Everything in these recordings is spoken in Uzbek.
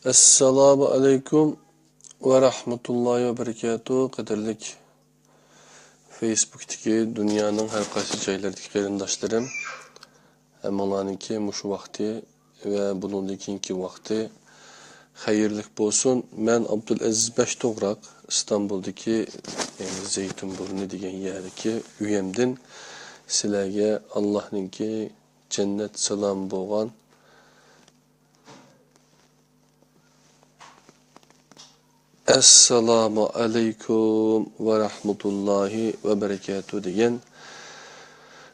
Assalamu alaikum ve rahmetullahi ve berekatuhu. Qadirlik Facebook'taki dünyanın her qaysı joylaridagi qarindoshlarım, hammalarninki mushu vaqti ve bunundakinki vaqti xayrlik bo'lsin. Men Abdulaziz Bashto'g'roq İstanbul'daki Zeytinburnu degan yerdagi uyimdan sizlarga Allohninki cennet salom bo'lgan Assalamu alaikum ve rahmetullahi ve berekatuhu degan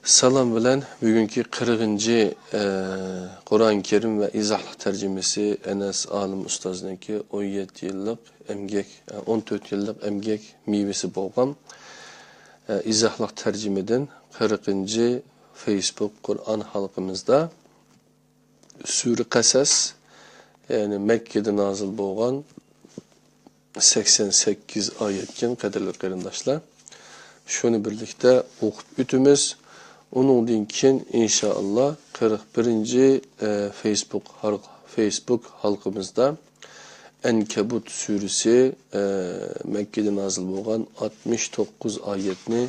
salam bilan bugungi 40. Qur'on Kerim ve izahlı tercümesi Enes Alim Ustozninki 17 yıllık emgek, 14 yıllık emgek meyvesi bo'lgan izahlı tercümeden 40. Facebook Kur'an halkımızda Sure Qasas yani Mekke'de nazil bo'lgan 88 ayetken kadarlı qarindoshlar. Şunu birlikte okup ütümüz. Onundan keyin inşallah 41. Facebook halkımızda Enkebut suresi Mekke'de nazil bo'lgan 69 ayetini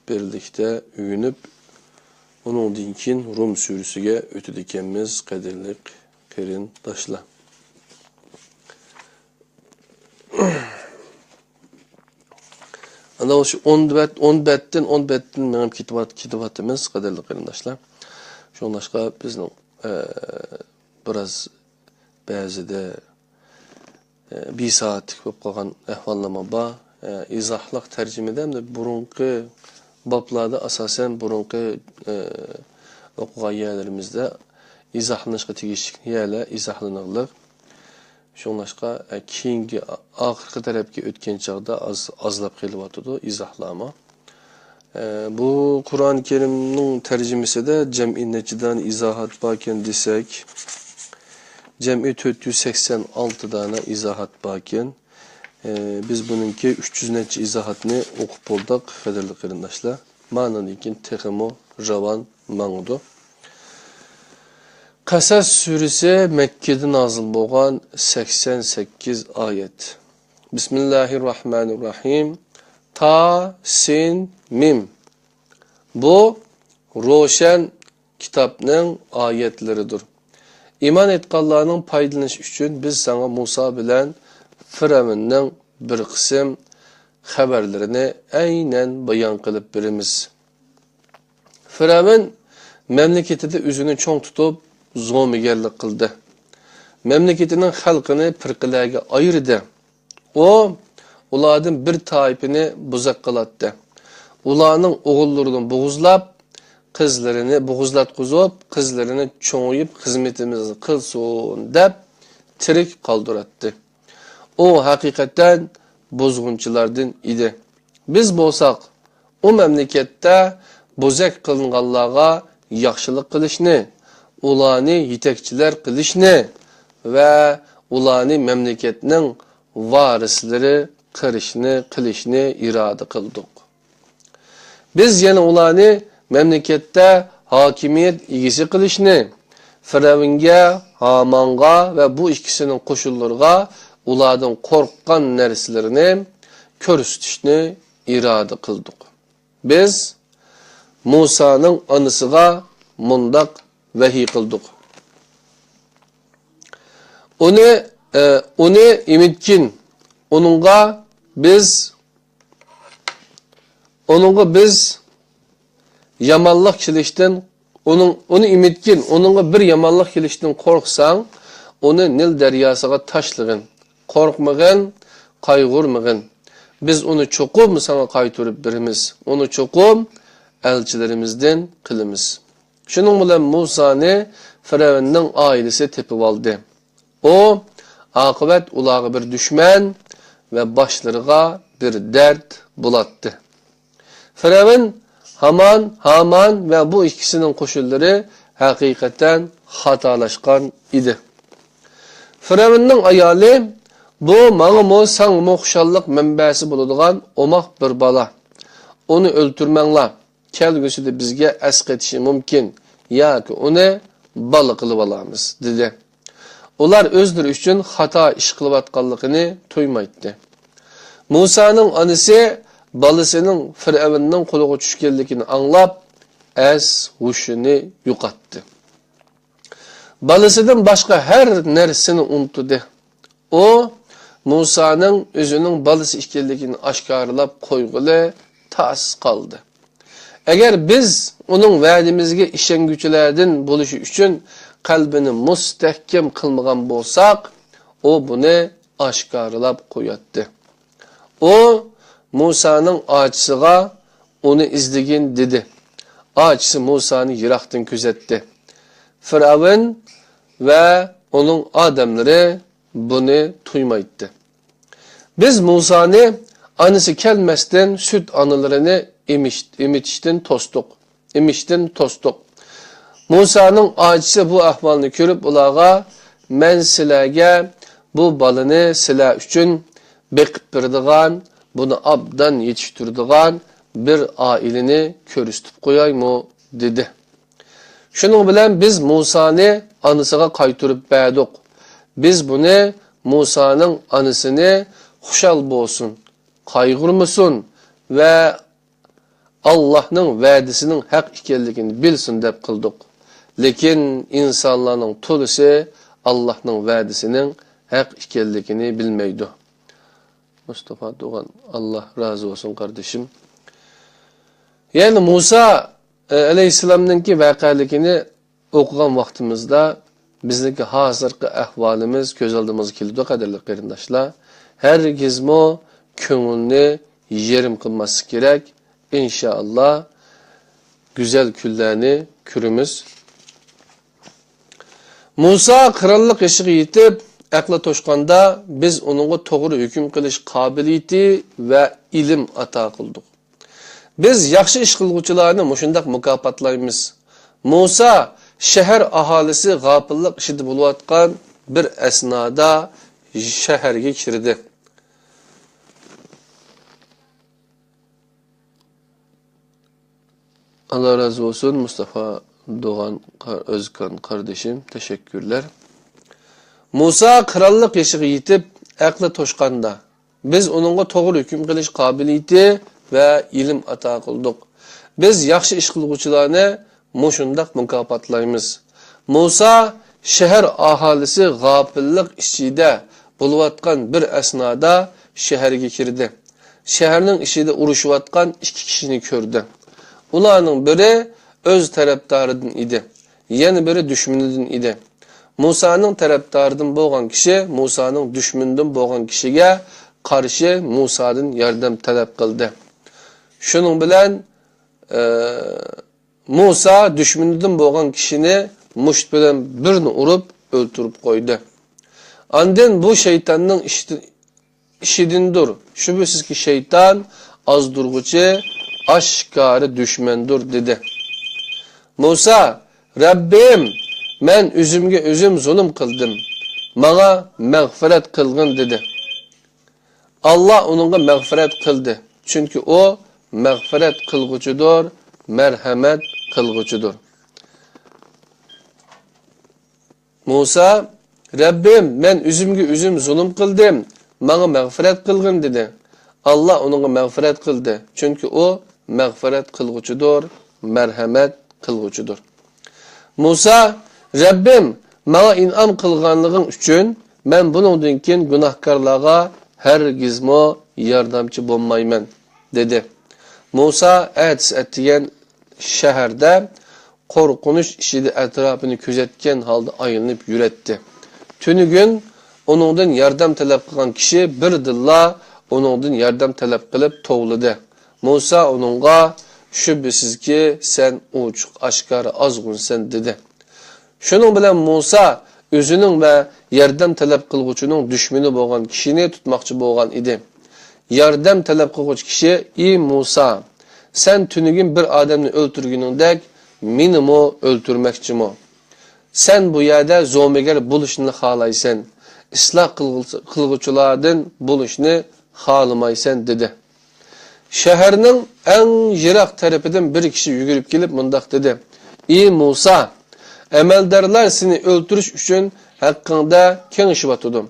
birlikte üyünüp onundan keyin Rum suresiga ötüp ekanmiz qadirli qarindoshlar. Ana şu 10 betten menim kitabatımız qadirli qarindoshlar. Şonlaşqa bizning biraz ba'zida bir saatlik bo'lib qolgan ahvollama bor. İzahliq tarjimadan burunqi bablarda asosan burunqi o'qigan yerlarimizda izahlanishga tegishli yerlar izahlanırlar. Şonlaşqa keyingi oxirgi tarafga o'tgan chog'da azlab qelyapti izohlama. Bu Qur'on Kerimning tarjimasida jam'i nechidan izohat bor ekan desak, jam'i 486 dana izohat bor ekan. Biz buningki 300 necha izohatni o'qib bo'ldik, qadrli qarindoshlar. Ma'nodan keyin texmo ravan ma'nodu. Qasas suresi Mekke'de nazil bo'lgan 88 ayet. Bismillahirrahmanirrahim. Ta, sin, mim. Bu roşan kitapның ayetleridir. İman etqanlarning foydalanish uchun biz sana Musa bilan Firavunning bir qism xabarlarini aynan bayon qilib beramiz. Firavun mamlakatida o'zini cho'ng tutib zo'migarlik qildi. Memleketining xalqini firqalarga ayirdi. Ulardan bir toifini buzaq qilatdi. Ularning o'g'illarini bo'g'izlab, qizlarini bo'g'izlatqizib, qizlarini cho'ngib xizmatimizni qilsin deb tirik qoldiratdi. O haqiqatan buzg'unchilardan edi. Biz bo'lsak, o mamlakatda buzaq qilinganlarga yaxshilik qilishni ularni yetakchilar qilishni va ularni mamlakatning varislari qilishni iroda qildik. Biz yana ularni mamlakatda hokimiyat egasi qilishni, Firavunga, Hamonga va bu ikkisining qo'shinlariga ulardan qo'rqqan narsalarni ko'rsatishni iroda qildik. Biz Musaning onasiga mundaq vahiy qildik. Uni imitkin. Onunga biz yamanlıq kilishdan onu imitkin. Onunga bir yamanlıq kilishdan qo'rqsang, onu Nil daryosiga tashlagin. Qo'rqmagin, qayg'urmagin. Biz onu cho'qib sana qaytarib beramiz. Onu cho'qib elchilarimizdan qilamiz. Şunun bilan Musa'ni Firavunning ailesi tepib oldi. O aqibat ularga bir düşman ve başlarına bir dert bulatdı. Firavun, Haman ve bu ikisinin qo'shinlari hakikaten xatolaşkan idi. Firavunning ayoli bu mağmu sangmu xushallik manbasi bo'ladigan omoq bir bola. Onu öldürmenglar. Kelgüsüde bizge esqetishi mumkin. Ya ki onu balı qilib olamiz dedi. ular özleri üçün xata iş qılıbatqanlığını tuymaydı. Musa'nın anısı balısının Firavunның qoluğa tushganligini anglab, az hushini yo'qotdi. Balısından başqa her narsani unutdi. O Musa'nın özünün balısı ekanligini oshkorlab qo'yg'ili tas qoldi. Agar biz uning va'dimizga ishonguchilardan bo'lishi uchun qalbini mustahkam qilmagan bo'lsak, o buni oshkorlab qo'yatdi. O Musa'nın ağacısıga onu izlegin dedi. Ağacısı Musa'nı yiroqdan kuzatdi. Firavun ve onun adamları bunu tuymaydı. Biz Musa'nı anısı kelmesden süt anılarını imişten tostuk. Musa'nın ağacısı bu ahvalını görüp ulağa, men silerge bu balını siler üçün bekip birdiğen, bunu abdan yetiştirdiğen bir aileni körüstüp koyayım dedi. Şunun bilen biz Musa'nı anısıga kaytırıp berdik. Biz bunu Musa'nın anısını huşal bolsun, kaygırmasın ve Allah'ın vədisinin haq ikenligini bilsin dep kıldık. Lekin insanların tulusu Allah'ın vədisinin haq ikenligini bilmeydi. Mustafa Doğan, Allah razı olsun kardeşim. Yani Musa aleyhisselam'nınki vakalikini okugan vaktimizde bizdeki hazırki ahvalimiz göz aldığımız kilidi kadarlı qarindaşlar. Herkes mo köngülni yerim kılması gerek. İnşallah güzel küllerini kürümüz. Musa krallık eşiği yetip aqla toşqanda biz onunğa toğru hüküm qilish qabiliyeti ve ilim ata qıldık. Biz yaxshi iş qilguvchilarni mushundaq mukofotlaymiz. Musa shahar aholisi g'afillik ishida bo'layotgan bir asnoda shaharga kirdi. Allah razı olsun Mustafa Doğan Özkan kardeşim. Teşekkürler. Musa krallık eşiği yetip aqli toşqanda biz onunğa toğru hüküm qilish qabiliyeti ve ilim ata qıldık. Biz yaxshi iş qilguvchilarni mushundaq mukofotlaymiz. Musa shahar aholisi g'afillik ichida bo'layotgan bir asnoda shaharga kirdi. Shaharning ichida urushayotgan ikki kishini ko'rdi. Ularning biri öz tarafdaridan idi, yana biri dushmanidan idi. Musa'nın tarafdaridan bo'lgan kishi Musa'nın düşmanından bo'lgan kishiga qarshi Musa'dan yordam talab qildi. Şunun bilen Musa düşmanından bo'lgan kishini musht bilan birini urib o'ltirib qo'ydi. Ondan bu shaytonning işidindir. Şüphesiz ki şeytan azdurguchi, aşkarı düşmandır dedi. Musa, Rabbim, men özümge özüm zulüm kıldım. Bana mağfiret kılgın dedi. Allah onunla mağfiret kıldı. Çünkü o mağfiret kılgıcıdır, merhamet kılgıcıdır. Musa, Rabbim, men özümge özüm zulüm kıldım. Bana mağfiret kılgın dedi. Allah onunla mağfiret kıldı. Çünkü o mağfiret kılgıcıdır, merhamet kılgıcıdır. Musa, Rabbim, bana inam kılganlığın üçün ben bunundan keyin günahkarlığa hergizmo yardımcı bolmayman dedi. Musa ettiyen şehirde korkunuş işidi etrafını küzetken halde ayınıp yüretti. Tünü gün onundan yardım talep kılan kişi bir dilla onundan yardım talep kılıp toğladı. Musa onunla şüphesiz ki sen uçuk aşkarı azgınsan dedi. Şunun bilen Musa özünün ve yardım talep kılgıçının düşmanı boğan kişini tutmakçı boğan idi. Yardım talep kılgıç kişi, ey Musa, sen tünügün bir adamını öldürgünündek meni mo öldürmekçi mo. Sen bu yerde zomeger buluşunu halaysan, ıslah kılgıçılardan buluşunu halamaysan dedi. Şehirnin en yirak tarafından bir kişi yugurip gelip mındak dedi. Ey Musa, emeldarlar seni öldürüş üçün haqqında kengişiyotudim.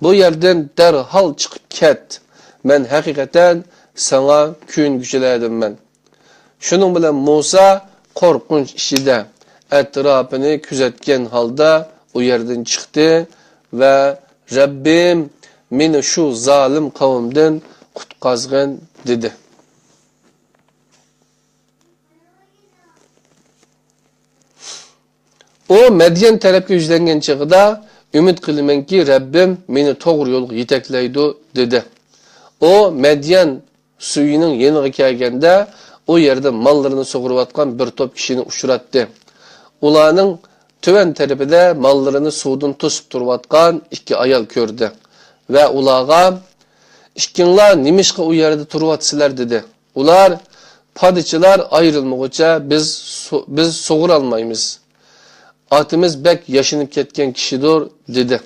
Bu yerden derhal chiqib ket. Men haqiqatan sana kuyungüchiladim men. Shuning bilan Musa qo'rqinch ichida atrofini kuzatgan holda u yerdan chiqdi va Rabbim meni shu zolim qavmdan qutqazgin dedi. O Medyen tarafga yuzlangan chig'ida umid qilamanki Rabbim meni to'g'ri yo'lga yetaklaydi dedi. O Medyen suyining yeniga kelganda o yerda mallarini sug'urayotgan bir top kishini uchratdi. Ularning tuvan tarafida mallarini suvdan to'sib turayotgan ikki ayol ko'rdi va ularga "Ikkinglar nimishqa u yerda turayotsizlar?" dedi. Ular "Podsholar ayrilmoqcha biz sug'ura olmaymiz. Atimiz bek yashinib ketgan kishidir" dedi.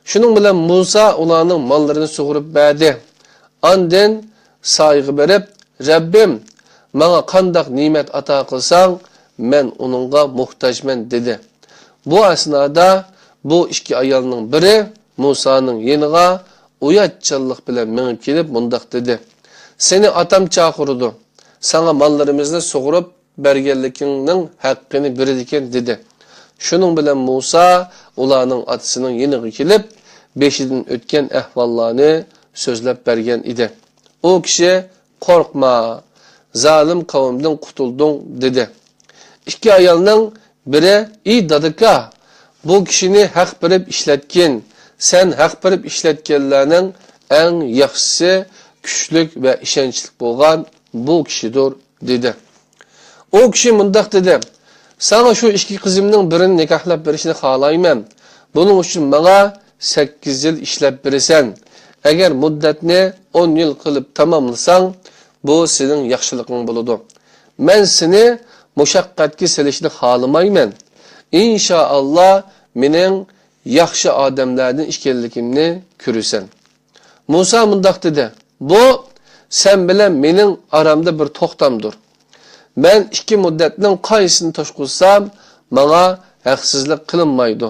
Shuning bilan Musa ularning mallarini sug'urib berdi. Ondan sayg'i berib, "Rabbim, menga qandoq ne'mat ato qilsang, men uningga muhtojman" dedi. Bu asnoda bu ikki ayolning biri Musaning yeniga uyatchanlik bilan minib kelib mundaq dedi. "Seni atam chaqirdi. Sana mallarimizni sug'urib berganligingning haqqini beradigan" dedi. Shuning bilan Musa ularning otasining yeniga kelib, beshidan o'tgan ahvollarni so'zlab bergan edi. O kishi "Qo'rqma, zalim qavmdan qutulding" dedi. İki ayolning biri "Ey dadaka, bu kishini haq berib ishlatgin. Sen haq berib ishlatganlarning eng yaxshisi, kuchlik va ishonchli bo'lgan bu kishidir" dedi. O kishi mundaq dedi: "Sana shu ikki qizimning birini nikohlab berishni xohlayman. Buning uchun menga 8 yil ishlab berasan. Agar muddatni 10 yil qilib tamomlasang, bu sening yaxshiliging bo'ladi. Men seni mushaqqatga selishni xohlamayman. İnşallah mening yaxshi odamlardan ekanligimni ko'rasan." Musa mundaq dedi: "Bu sen bilan mening aramda bir to'xtamdir. Men ikki muddatning qaysini to'shqilsam, menga haqsizlik qilinmaydi.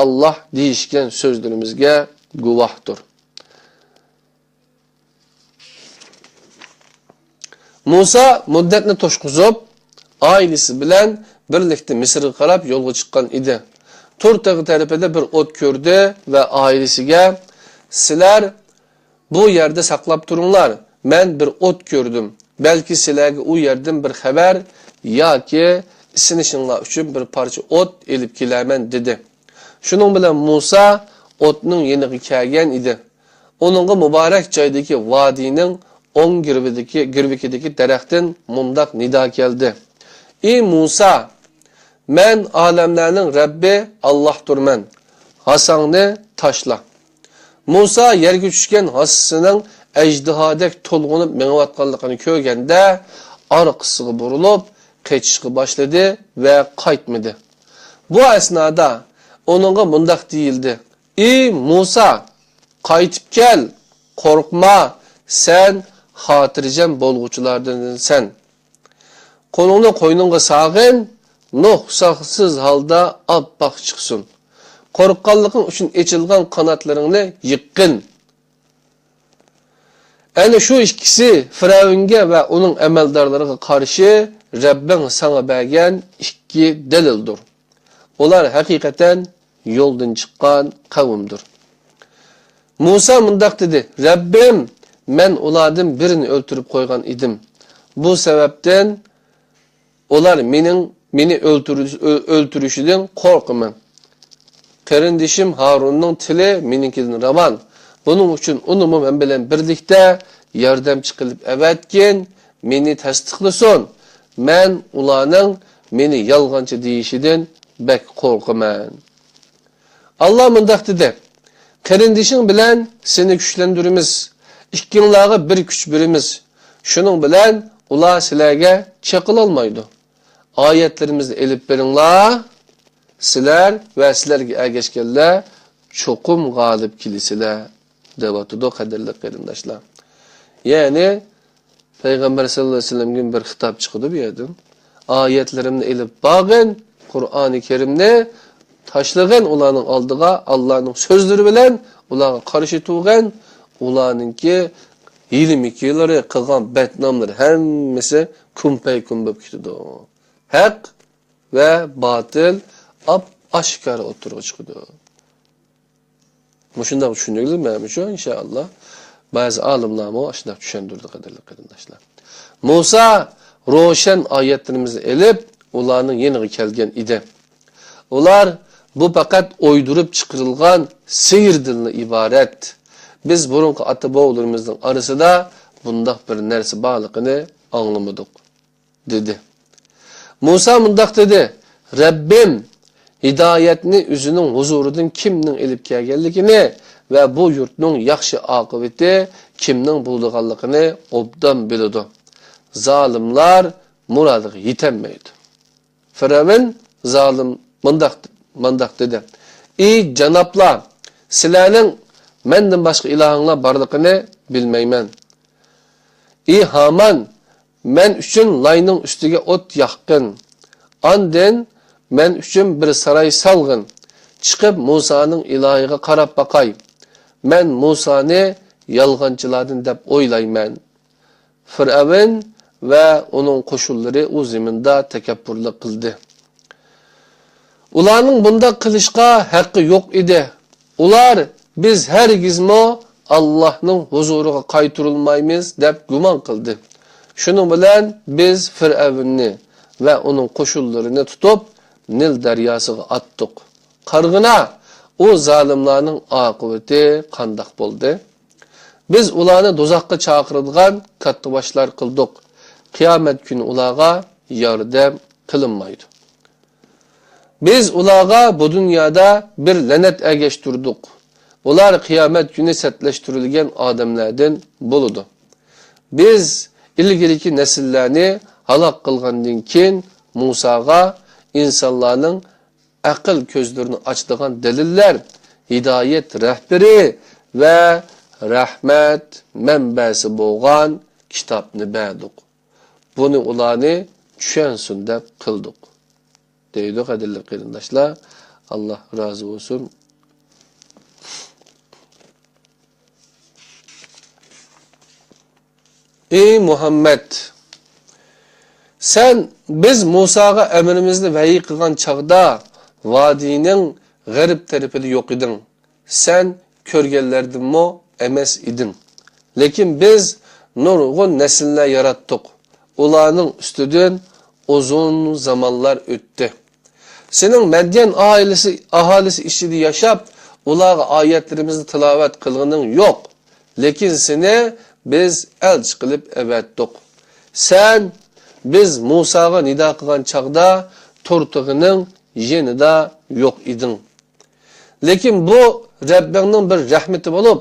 Allah deyishgan so'zlarimizga guvohdir." Musa muddatni to'shqizib, ailesi bilan birlikte Misrga qarab yo'lga chiqqan edi. To'rtag'i tarafida bir o't ko'rdi va ailesiga "Sizlar bu yerda saqlab turinglar. Men bir o't ko'rdim. Belki sizlarga u yerdan bir xabar yoki isinishinglar uchun bir parcha o't elib kelaman" dedi. Shuning bilan Musa o'tning yeniga kelgan edi. Onunga muborak joydagi vodiyning o'ng girvikidagi daraxtdan mundaq nido keldi: "Ey Musa, men olamlarning Rabbi Allohdirman. Hasangni tashla." Musa yerga tushgan hasisining ejdihodek to'lg'inib menayotganligini ko'rganda orqasiga burilib qechishga boshladi va qaytmadi. Bu asnoda onunga mundaq deyildi: "Ey Musa, qaytib kel, qo'rqma, sen xotirjam bo'lg'uchilardansan. Qo'lingni qo'yningga sag'in, nuqsonsiz holda oppoq chiqsin. Qo'rqqanliging uchun echilgan qanotlaringni yiqqin." Ana shu ikkisi Firavunga va uning amaldorlariga qarshi Rabbing sana bergan ikki dalildir. Ular haqiqatan yo'ldan chiqqan qavmdir. Musa mundaq dedi: "Rabbim, men ulardan birini o'ltirib qo'ygan edim. Bu sababdan ular meni o'ltirishidan qo'rqaman. Qarindishim Harunning tili meninkidan ravon. Buning uchun uni men bilan birlikda yordamchi qilib avatgin, meni tasdiqlasin. Men ularning meni yolg'onchi deyishidan bek qo'rqaman." Allah mundaq dedi: "Qarindishing bilan seni kuchlantiramiz. Ikkinglarga bir kuch beramiz. Shuning bilan ular sizlarga chaqila olmaydi. Oyatlarimizni elib beringlar. Sizlar va sizlarga ergashganlar cho'qim g'olib kelisizlar" deb atadi qadrli qarindoshlar. Ya'ni Payg'ambar sallallohu alayhi vasallamga bir xitob chiqdi bu yerdan. Oyatlarimni elib bag'in, Qur'oni Karimni tashlagan ularning oldiga Allohning so'zlari bilan ularga qarshi turgan ularningki hilmiklari qilgan batnomlar hammasi kumpay-kun bo'lib ketdi. Haq va batil oshkor o'tirib chiqdi. Mushunda tushunilmaymi shu inshaalloh. Ba'zi olimlar mo shunday tushundirdi qadrli qarindoshlar. Musa ro'shan oyatlarimizni elib ularning yeniga kelgan edi. Ular bu faqat o'ydirib chiqarilgan sehrdan iborat. Biz burunqi ota-bobolarimizning orasida bundaq bir narsa borligini anglamadik dedi. Musa mundaq dedi: "Rabbim hidoyatni o'zining huzuridan kimning elib kelganligini va bu yurtning yaxshi oqibati kimning bo'lganligini obdan biladi. Zalimlar muradiga yetolmaydi." Firavun zalim mundaq dedi: "Ey janoblar, sizlarning mendan boshqa ilohinglar borligini bilmayman. Ey Haman, men uchun layning ustiga o't yoqqin. Ondan men uchun bir saroy salg'in. Chiqib Musaning ilohiga qarab baqay. Men Musani yolg'onchilardan deb o'ylayman." Firavun va uning qo'shinlari u zaminda takabburlik qildi. Ularning bunda qilishga haqqi yo'q edi. Ular biz hargizmo Allohning huzuriga qaytarilmaymiz deb gumon qildi. Shuning bilan biz Firavunni va uning qo'shinlarini tutib Nil daryosiga atdik. Qarg'ina u zalimlarning oqibati qandoq bo'ldi? Biz ularni do'zaxga chaqiradigan katta boshlar qildik. Qiyomat kuni ularga yordam qilinmaydi. Biz ularga bu dunyoda bir la'nat agashtirdik. Ular qiyomat kuni satlashtirilgan odamlardan bo'ladi. Biz ilgiriki nasllarni halok qilgandan keyin Musaga insonlarning aql ko'zlarini ochadigan dalillar, hidoyat rahbari va rahmat manbasi bo'lgan kitobni berdik. Buni ularni tushunsin deb qildik. Deydi qadrli qarindoshlar. Alloh rozi bo'lsin. Ey Muhammed, sen biz Musaga emrimizni vahiy qilgan chaqda vadining g'arb tarafida yo'q eding. Sen ko'rganlardanmi emas eding. Lekin biz nurg'un nasllar yaratdik. Ularning ustidan uzun zamonlar o'tdi. Sening Madyan aholisi ichida yashab, ularga oyatlarimizni tilovat qilganing yo'q. Lekin seni biz elchi qilib avatdik. Sen biz Musaga nido qilgan chaqda to'rtig'ining yenida yo'q eding. Lekin bu Rabbingning bir rahmati bo'lib,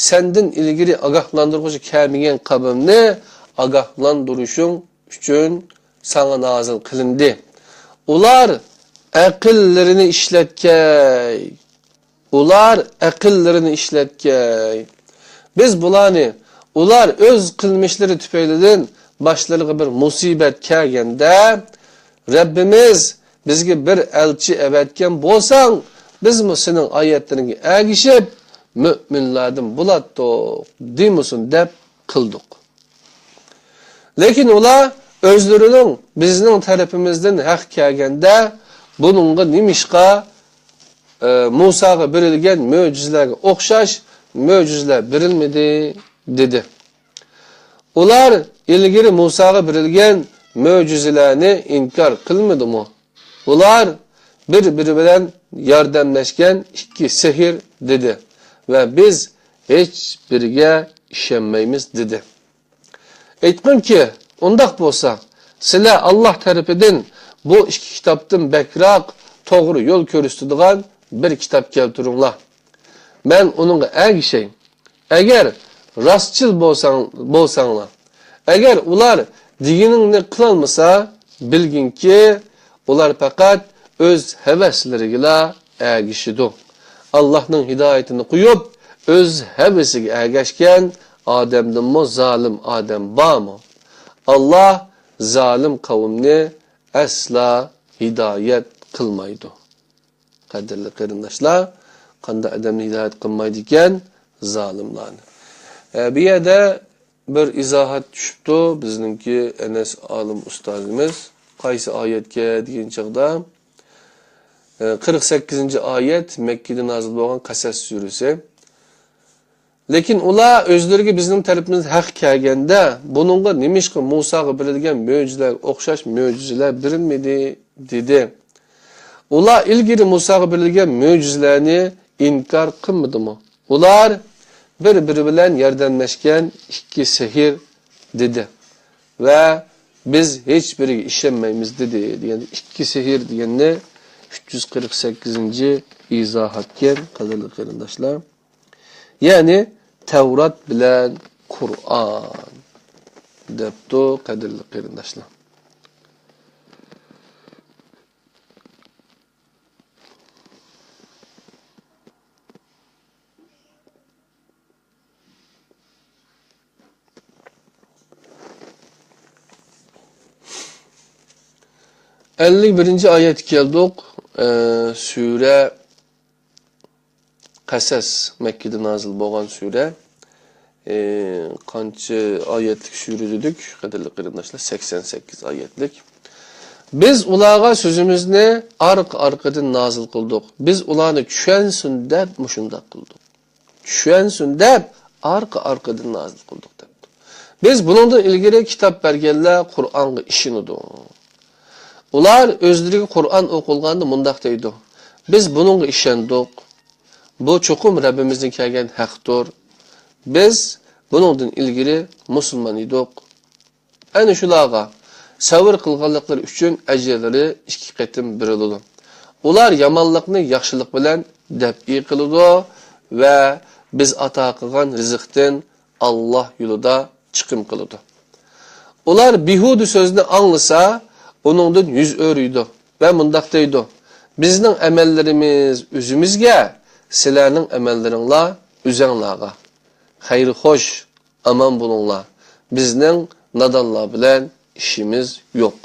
senden ilgili ogohlantiruvchi kelmagan qavmni ogohlantirishing uchun sana nazil qilindi. Ular aqllarini ishlatgay. Biz bularni ular o'z qilmishlari tufaylidan başlarına bir musibet kelganda Rabbimiz bizga bir elçi evetken bolsan biz mi senin ayetlerini ergişip müminlerden bulattık demusun deb kıldık. Lekin ular özlerinin bizning tarafimizdan haq kelganda bununla nimişqa Musaga berilgan mo'jizalarga o'xshash mo'jizalar berilmedi dedi. Ular ilgari Musaga berilgan mo'jizalarni inkor qilmadimi? Ular bir-biri bilan yordamlashgan ikki sehr dedi va biz hech biriga ishonmaymiz dedi. Aytqinki, undaq bo'lsa, sizlar Alloh tarafidan bu ikki kitobdan bakroq to'g'ri yo'l ko'rsatadigan bir kitob keltiringlar. Men uningga ergishay. Agar rostchil bo'lsanglar, agar ular deganingni qilolmasa, bilginki ular faqat o'z havaslariga ergishidi. Allohning hidoyatini qo'yib, o'z havasiga ergashgan odamdanmi zolim odam bormi? Allah zalim qavmni asla hidoyat qilmaydi. Qadirli qarindoshlar, qanday odamni hidoyat qilmaydi ekan, zolimlarni. Bu yerda bir izohat tushibdi bizningki Enes olim ustozimiz. Qaysi oyatga degan chaqda 48-oyat Mekkada nozil bo'lgan Qasas surasi. Lekin ular o'zlariga bizning tarafimiz haq kelganda, buningga nimishqa Musoga berilgan mo'jizalar, o'xshash mo'jizalar berilmadi dedi. Ular ilgari Musoga berilgan mo'jizalarni inkor qilmadimi? Ular bir-biri bilan yordamlashgan ikki sehr dedi. Va biz hech biriga ishonmaymiz dedi. Deganda ikki sehr deganni 348-izohatga qadrli qarindoshlar. Ya'ni Tevrat bilan Qur'on debdi qadrli qarindoshlar. Birinci ayet keldik. Sure Qasas Mekke'de nazil bo'lgan sure. Qancha oyatlik sure dedik, qadrli qarindoshlar, 88 oyatlik. Biz ularga sözümüzni arqa-arqadan nazil qildik. Biz ularni tushunsin deb mushundaq qildik. Tushunsin deb arqa-arqadan nazil qildik debdi. Biz buningdan ilgari kitob berganlar Qur'onga ishonadi. Ular o'zlariga Qur'on o'qilganda mundaq deydi. Biz buningga ishondik. Bu cho'qim Rabbimizdan kelgan haqdir. Biz buningdan ilgari musulmon edik. Ana shularga sabr qilganliklar uchun ajrlari 2 qatim beriladi. Ular yomonlikni yaxshilik bilan dab'i qiladi va biz ato qilgan rizqdan Alloh yo'lida chiqim qiladi. Ular bihudu so'zni anglasa, onundan yüz örüydü ve mundaq deydi. Bizning amallarimiz özümüzge, sizlarning amallariңlar özəңlarga. Xeyri xoş, aman bulunlar. Bizning nadonlar bilan işimiz yo'q.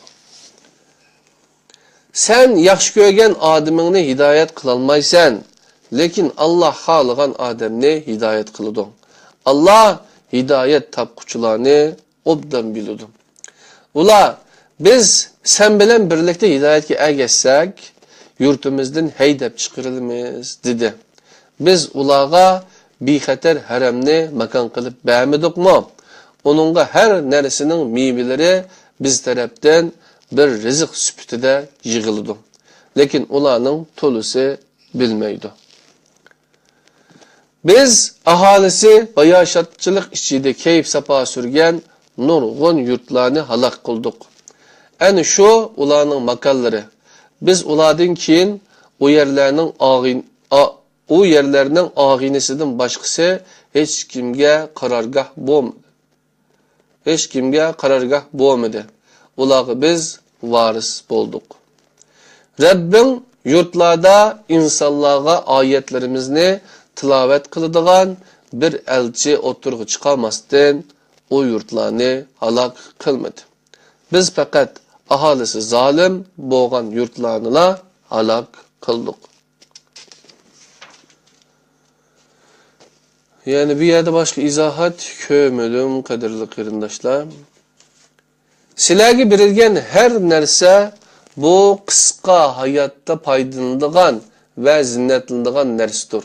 Sen yaxshi ko'rgan odamingni hidoyat qilolmaysan, lekin Alloh xohlagan odamni hidoyat qiladi. Alloh hidoyat topquchilarni obdan biladi. Ular biz sen bilen birlikte hidayetke ergeçsek, yurtumuzdan heydep çıkarılmaz dedi. Biz ulağa bixatar haramni makan qilib bermedik mi? Onunla her neresinin meyveleri biz taraftan bir rızık süpütüde yığıldı. Lekin ulanın tolusu bilmeydi. Biz ahalisi bayaşatçılık içinde keyif sapa sürgen nurgun yurtlarını halak kıldık. Yani şu ularning makalları. Biz ulardan keyin o yerlerning ağinisidan başqası hech kimga qarorgoh bo'lmadi. Ularga biz varis bo'ldik. Rabbim yurtlarda insonlarga oyatlarimizni tilovat qiladigan bir elchi o'tirg'i chiqarmasdan o yurtlarni halok qilmadi. Biz faqat ahalisi zalim bo'lgan yurtlarni halok qildik. Yani bir yerde başka izahat kömülüm qadrli qarindoshlar. Sizlarga berilgan her narsa bu qisqa hayotda foydalanadigan va zinnatlanadigan narsadir.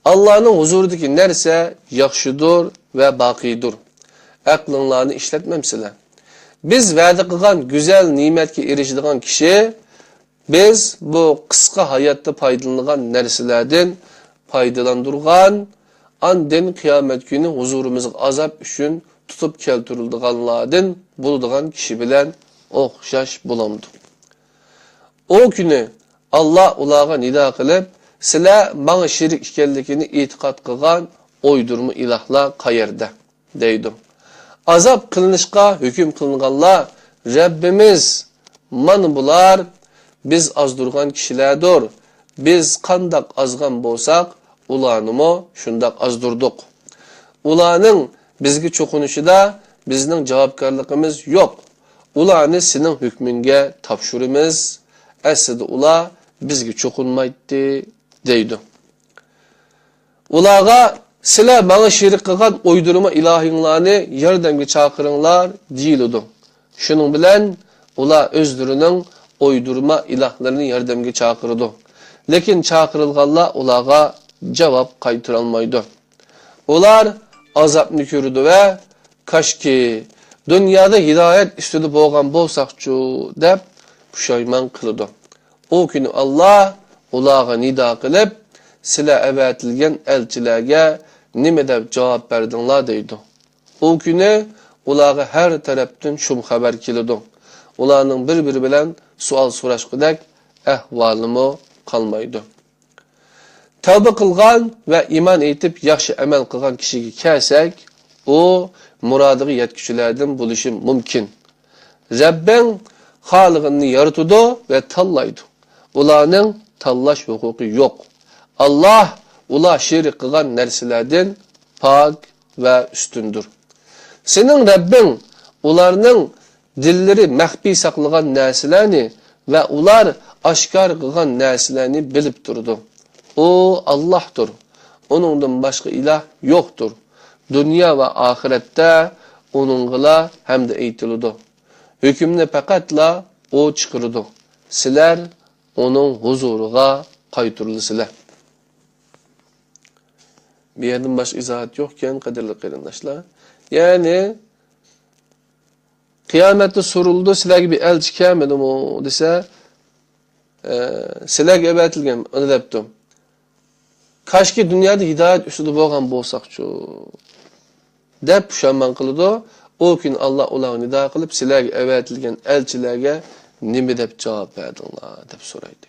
Allah'ın huzuridagi narsa yaxshidir va baqiydir. Aqlinglarni ishlatmamsizlar. Biz va'da qilgan güzel ne'matga erishadigan kishi, biz bu qisqa hayotda foydalanadigan narsalardan foydalandirgan, andın qiyomat kuni huzurimizga azab uchun tutib keltirildiganlardan bo'ladigan kishi bilan o'xshash bo'lamdi. O kuni Allah ularga nido qilib, sizlar menga sherik ekanligini e'tiqod qilgan o'ydurma ilohlar qayerda deydi. Azab qilinishga hukm qilinganlar Rabbimiz mana bular biz azdurgan kishilardir. Biz qandoq azgan bo'lsak, ularni shundoq azdurdik. Ularning bizga cho'qinishida bizning javobgarligimiz yo'q. Ularni sening hukminga topshiramiz. Aslida ular bizga cho'qinmaydi deydi. Ularga sizlar bana şerik qilgan uydurma ilahinglarni yordamga chaqiringlar deyildi. Shuning bilan ular o'zlarining uydurma ilahlarini yordamga chaqirdi. Lekin chaqirilganlar ularga javob qaytara olmaydi. Ular azobni ko'rdi va kashki dunyoda hidoyat ustida bo'lgan bo'lsaqchu deb pushaymon qildi. O kuni Alloh ularga nido qilib, sizlar avatilgan elchilarga nima deb javob berdinglar deydi. O kuni ularga har tarafdan shum xabar keladi. Ularning bir-biri bilan savol so'rashqidek ahvolimi qolmaydi. Tavba qilgan va iymon etib yaxshi amal qilgan kishiga kelsak, u murodiga yetguchilardan bo'lishi mumkin. Rabbing xoliqini yaratadi va tanlaydi. Ularning tanlash huquqi yo'q. Allah ular şerik qilgan narsalardan pok va ustundir. Sening Rabbing ularning dillari maxfiy saqlagan narsalarni va ular oshkor qilgan narsalarni bilib turdi. O Allohdir. Uningdan boshqa iloh yo'qdir. Dunyo va oxiratda uningga hamda aytiladi. Hukmni faqatla o chiqirdi. Sizlar uning huzuriga qaytirilisizlar. Bir yerden başka izahat yokken kaderli qarindoshlar. Yani kıyamette soruldu, sizlarga bir elchi kelmadimi desa, sizlarga evatilgan, onu debdim. Kaşki dünyada hidayet ustida bo'lgan bo'lsaqchu deb pushaymon qildi. O kun Alloh ularni nido qilib, sizlarga evatilgan elchilarga nima deb javob berdinglar deb so'raydi.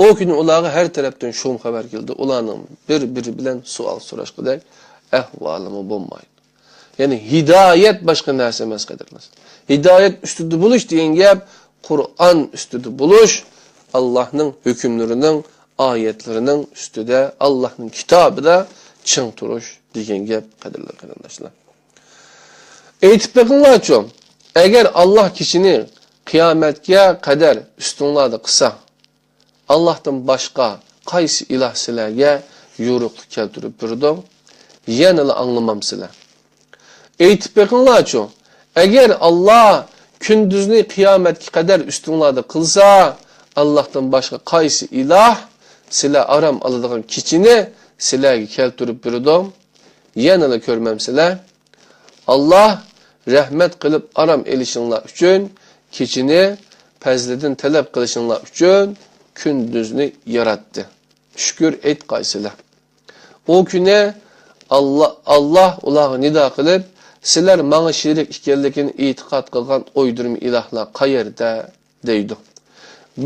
O gün ularga her tarafdan şum xabar keldi. Ularning bir-biri bilan savol so'rashqidek ahvolimi bo'lmaydi. Ya'ni hidoyat boshqa narsa emas qadirlar. Hidoyat ustida bo'lish degan gap Qur'on ustida bo'lish, Allohning hukmlarining, oyatlarining ustida, Allohning kitobida ching turish degan gap qadirlar qarindoshlar. Aytib beringlarchi, agar Alloh kishini qiyomatga qadar ustunlarda qilsa, Allah'tan başka qaysi ilah sizlarga yo'riqlik keltirib turdi, yana anglamam sizlar. Aytib beringlarchi, agar Alloh kunduzni qiyomatga qadar ustunlarda qilsa, Allohdan başka qaysi ilah sizlar aram oladigan kechini sizlarga keltirib turdi, yana ko'rmam sizlar. Alloh rahmat qilib aram elishinglar uchun kechini fazlidan talab qilishinglar uchun gündüzni yarattı. Şükür et qaysılar. O güne Allah ularga nido qilib, sizlar menga sherik ekanligini e'tiqod qilgan uydurma ilahlar qayerda deydi.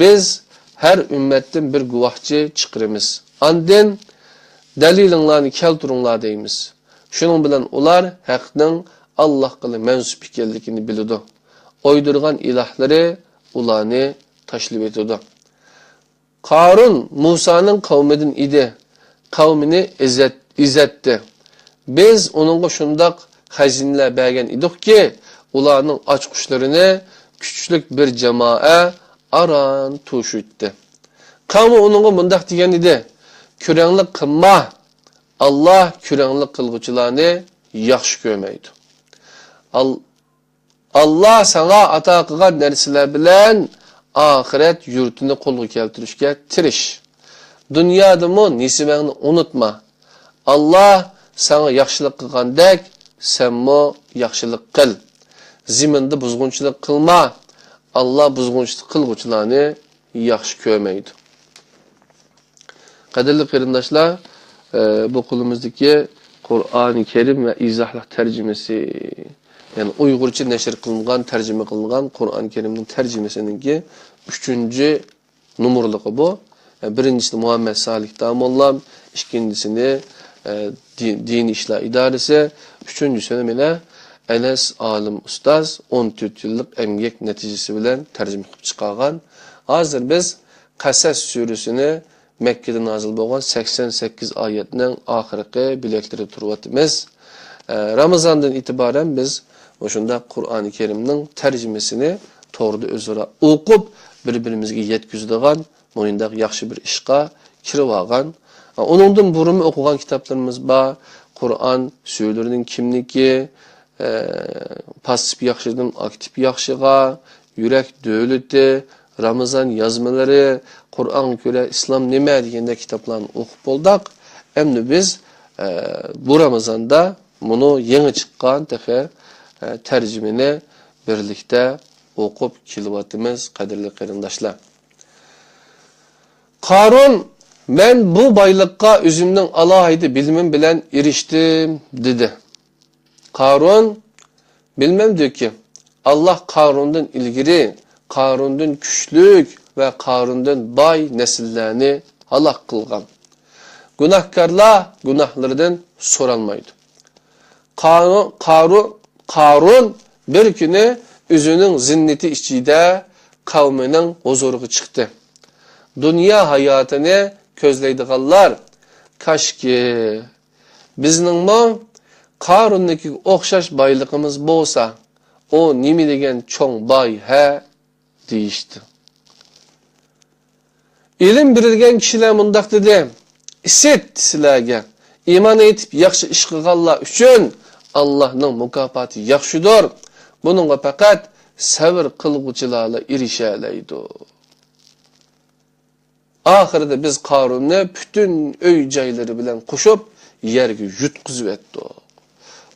Biz her ümmetden bir guvohchi chiqiramiz. Andin dalilinglarni keltiringlar deymiz. Shuning bilan ular haqning Allohga mansub ekanligini biladi. Uydurgan ilahlari ularni tashlab etadi. Karun Musa'nın kavminden idi. Kavmini izzetti. Biz onunla şundak hazinler bergen idik ki, ularının aç kuşlarını küçük bir cemaate aran tuş etti. Kavmi onunla bundak diyen idi. Kürenlik kılma. Allah kürenlik kılgıçılarını yaxşı görmeydi. Allah sana ata qilgan narsalar bilan ahiret yurtini qo'lga keltirishga tirish. Dunyodami nisibangni unutma. Allah sana yaxshilik qilgandek, senmo yaxshilik qil. Ziminda buzg'unchilik qilma. Allah buzg'unchilik qilguvchilarni yaxshi ko'rmaydi. Qadrli qarindoshlar, bu qo'limizdagi Qur'oni Karim va izohlar tarjimasi, yani Uyg'urcha nashr qilingan, tarjima qilingan Qur'oni Karimning tarjimasininki 3-numurligi bu. Birincisi Muhammed Salih Damolla, ikkinchisini Din İşler İdaresi, üçüncüsünü bile Enes Alim Ustaz 14 yıllık emgek neticesi bilen tercüme qilib chiqargan. Hazır biz Qasas surasini Mekke'de nazil bo'lgan 88 oyatning oxirgi bilekleri turyapmiz. Ramazondan itibaren biz o'shunda Qur'oni Karimning tarjimasini to'g'ri o'zaro o'qib, bir-birimizga yetkazadigan moyundaq yaxshi bir ishqa kirib olgan. Onundan burun o'qigan kitoblarimiz bor. Qur'on so'zlarining kimligi, passiv yaxshidan aktiv yaxshiga, yurak davlati, Ramazan yazmalari, Qur'onga ko'ra islom nima deganda kitoblarni o'qib bo'ldik. Endi biz bu Ramazonda bunu yangi chiqqan tercümeni birlikte o'qib kelyapmiz, qadrli qarindoshlar. Qarun men bu boyliqqa o'zimning alohida bilimim bilan erishdim dedi. Qarun bilmemdi Allah Qarundan ilgiri, Qarundan kuchlik ve Qarundan boy nesillarni halak qilgan. Günahkarlar günahlardan sorulmaydı. Qarun bir günü özünün zinneti içinde kavminin huzuruna çıktı. Dünya hayatını közleydiganlar kaşki bizning Qarun'daki o'xshash boyligimiz bo'lsa, o nima degan cho'ng boy ha deyishdi. İlim birilgan kishilar mundaq dedi: "Isit sizlarga iymon etib yaxshi ish qilganlar uchun Allah'ның mukofoti yaxshidir. Buningga faqat sabr qilguvchilarla erishalaydi." Ahirde biz Qarun'ni bütün öy joylari bilan qo'shib yerga yutkizib etdi.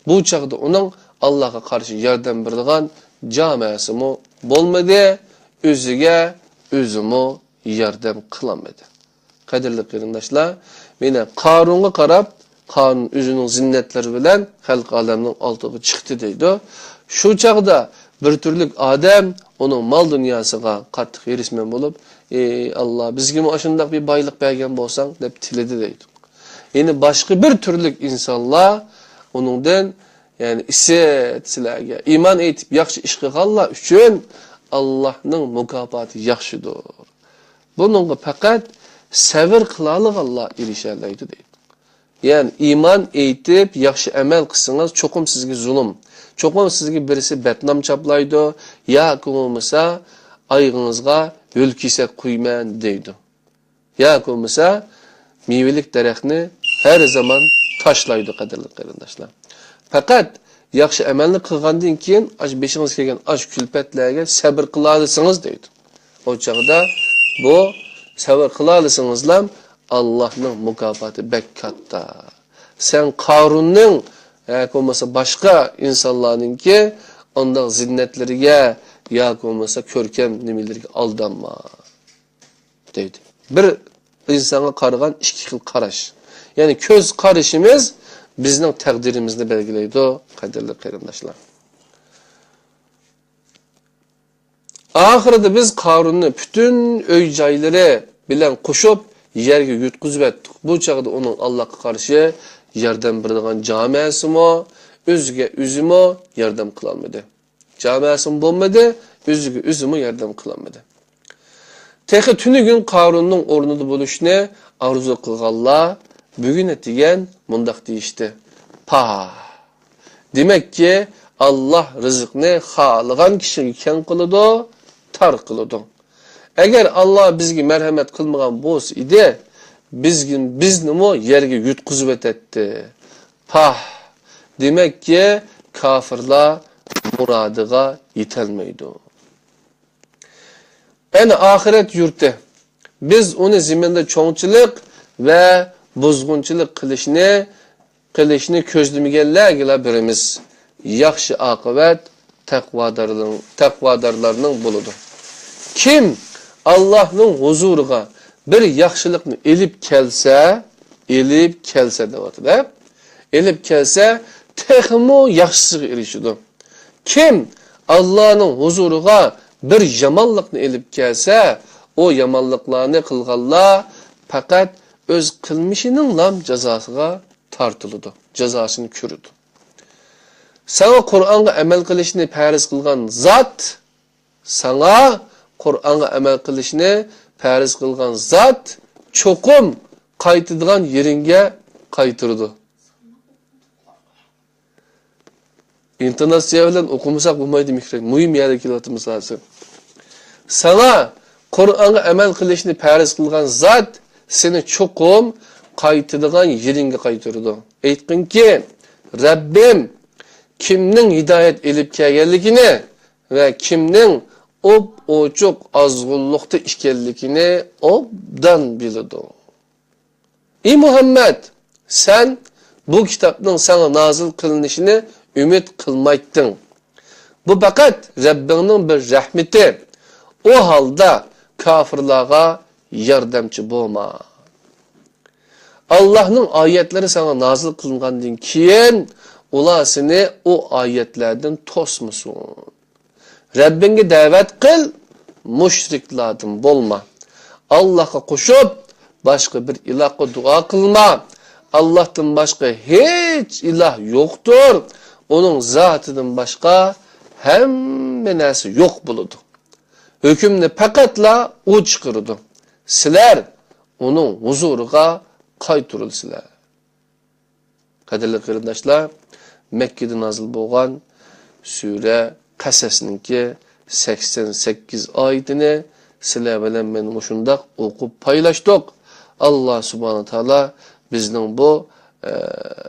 Bu chaqda uning Allohga qarshi yordam beradigan jamoasi bo'lmadi, o'ziga o'zimi yordam qilolmadi. Qadrli qarindoshlar, meni Qarunga qarab, Qarun o'zining zinnetlari bilan xalq olamning oldiga chiqdi deydi. Shu chaqda bir turlik odam uning mol dunyosiga qattiq erisman bo'lib, "Ey Allah, bizga shunday bir boylik bergan bo'lsang" deb tiladi deydi. Yine başka bir türlük insanlar onundan yani sizlarga iman etib yaxshi ish qilganlar uchun Allohning mukofoti yaxshidir. Buningga faqat sabr qiladiganlar erishalaydi deydi. Yani iman etib yaxshi amal qilsangiz, cho'qim sizga zulm, cho'qim sizga birisi batnom chaplaydi, yoki bo'lmasa oyingizga yo'l kesak qo'yman deydi. Yoki bo'lmasa meyvelik daraxtni her zaman taşlaydı qadrli qarindoshlar. Fakat yaxshi amalni qilgandan keyin beshingiz kelgan ash kulpatlarga sabr qilasizsiz deydi. O chaqda bu sabr qilasizlar Allohning mukofoti bek katta. Sen Qarunning yoki bo'lmasa boshqa insonlarningki ondan zinnetlariga yoki bo'lmasa ko'rkam nimalarga aldanma deydi. Bir insonga qaragan ikki xil qarash. Yani köz qarashimiz bizning taqdirimizni belgilaydi, qadrli qarindoshlar. Ahirde biz Qarunni bütün öy joylari bilan qo'shib yerga yutkizib etdik. Bu chaqda uning Allohga qarshi yordam beradigan jamoasimi, o'ziga o'zimi yordam qila olmadi. Jamoasi bo'lmadi, o'ziga o'zimi yordam qila olmadi. Texi tunigun Qarunning o'rnida bo'lishni arzu qilganlar bugün etigen mundaq deyishdi. Demek ki Allah rızıkni xalagan kishiga keng qiladi, tar qiladi. Eğer Allah bizga merhamet qilmagan bo'lsa edi, bizni yerga yutkizib etdi. Demek ki kafirlar muradiga yetolmaydi. Yani ahiret yurti. Biz onu ziminde çoğunçılık ve bozgunçılık qilishni ko'zlamaganlarga birimiz yaxshi oqibat taqvodorlarning bo'ladi. Kim Allohning huzuriga bir yaxshilikni elib kelsa deyapti-da. Elib kelsa texmo yaxshisiga erishadi. Kim Allohning huzuriga bir yomonlikni elib kelsa, o yomonliklarni qilganlar faqat öz qilmishining jazosiga tartıldı, cezasını körüdü. Sana Kur'an'a amel qilishni farz qilgan zat, sana Kur'an'a amel qilishni farz qilgan zat cho'qim qaytadigan yeringa qaytirdi. İntonatsiya bilan o'qimasak bo'lmaydi mikro. Muhim yerga kelyapmiz hozir. Sana Qur'onga amal qilishni farz qilgan zot seni cho'qim qaytadigan yeringa qaytaradi. Aytqinki, Rabbim kimning hidoyat elib kelganligini va kimning ochiq azg'unlikda ekanligini obdan biladi. Ey Muhammed, sen bu kitobning sana nozil qilinishini umid qilmayding. Bu faqat Rabbingning bir rahmeti. O halda kafirlarga yordamchi bo'lma. Allah'ın ayetleri sana nazil kılıngandan keyin ular seni o ayetlerden tosmusun. Rabbinge davet kıl, müşriklardan bolma. Allah'a koşup başka bir ilah'a dua kılma. Allah'tan başka hiç ilah yoktur. Onun zatından başka hemme nesi yok buludu. Hükümni pakatla o çıkırdı. Sizler onun huzuruna qaytırılsılar. Qadirli qarindoshlar, Mekke'de nazil bo'lgan sure Qasasninki 88 oyatini sizlar bilan men shundaq o'qib paylaşdik. Allah subhanahu taala bizning bu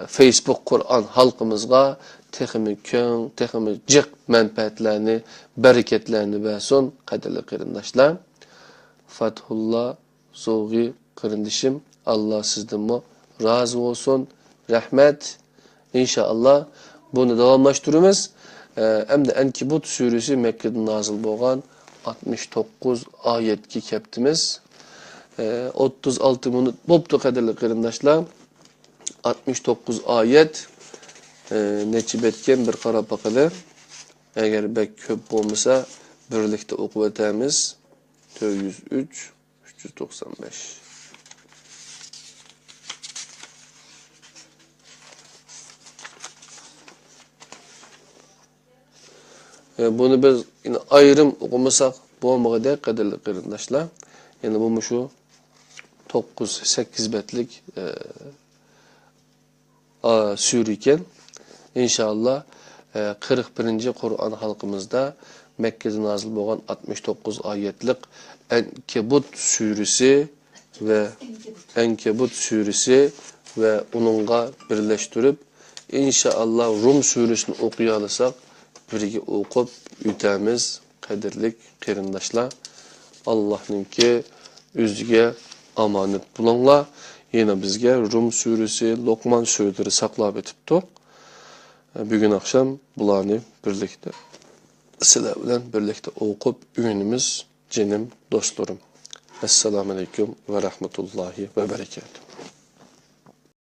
Facebook Qur'on halqimizga texmi keng, texmi jiq manfaatlarni, barakatlarni bersin. Qadirli qarindoshlar, Fathullah Zo'g'i qarindishim, Allah sizden razı olsun. Rahmet. İnşallah bunu davamlaştırırız. Hem de Enkebut suresi Mekke'de nazil bo'lgan 69 ayetki keptimiz. 36 minut boptu qadirli qarindoshlar. 69 ayet neçe betken bir qarab bakalım. Eğer bek köp bo'lmasa birlikte o'qib o'tamiz. 403 395. Bunu biz yine ayrım okumasak bo'lmag'ida qadirli qarindoshlar. Yani bu şu 9-8 betlik sure ekan. İnşallah 41. Kur'an halkımızda Mekke'de nazil bo'lgan 69 ayetlik Enkebut suresi ve onunla birleştirip inşallah Rum suresini okuyalısak birge o'qib o'tamiz. Qadirlik qarindoshlar, Allohninki o'ziga omonat bo'linglar. Yana bizga Rum suresi, Luqman surelari saqlab etibdi. Bugun akşam bularni birlikte sizlar bilan birlikte o'qib o'yinimiz, jinim, do'stlarim. Assalomu alaykum va rahmatullohi va barakatuh.